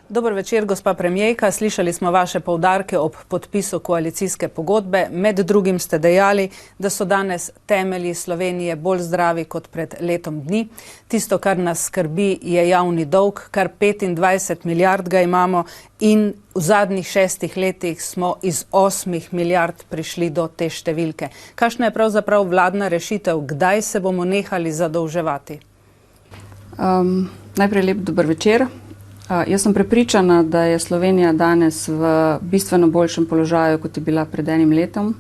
Dober večer, gospa premijerka. Slišali smo vaše poudarke ob podpisu koalicijske pogodbe. Med drugim ste dejali, da so danes temelji Slovenije bolj zdravi kot pred letom dni. Tisto, kar nas skrbi, je javni dolg, kar 25 milijard ga imamo in v zadnjih 6 letih smo iz 8 milijard prišli do te številke. Kakšna je pravzaprav vladna rešitev? Kdaj se bomo nehali zadolževati? Najprej lep dober večer. Jaz sem prepričana, da je Slovenija danes v bistveno boljšem položaju, kot je bila pred enim letom.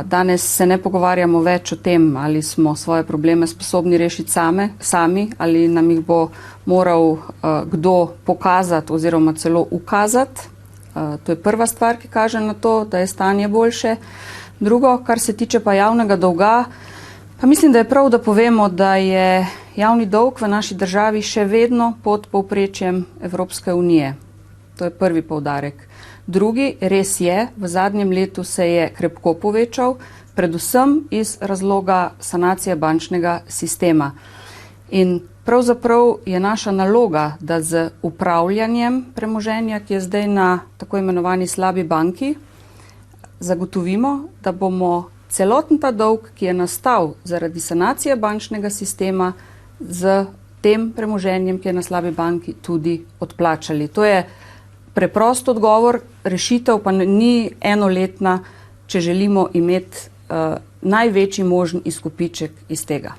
Danes se ne pogovarjamo več o tem, ali smo svoje probleme sposobni rešiti sami, ali nam jih bo moral kdo pokazati oziroma celo ukazati. To je prva stvar, ki kaže na to, da je stanje boljše. Drugo, kar se tiče pa javnega dolga, pa mislim, da je prav, da povemo, da je javni dolg v naši državi še vedno pod povprečjem Evropske unije. To je prvi poudarek. Drugi, res je, v zadnjem letu se je krepko povečal, predvsem iz razloga sanacije bančnega sistema. In pravzaprav je naša naloga, da z upravljanjem premoženja, ki je zdaj na tako imenovani slabi banki, zagotovimo, da bomo celoten ta dolg, ki je nastal zaradi sanacije bančnega sistema, z tem premoženjem, ki je na slabi banki, tudi odplačali. To je preprost odgovor, rešitev pa ni enoletna, če želimo imeti največji možen izkupiček iz tega.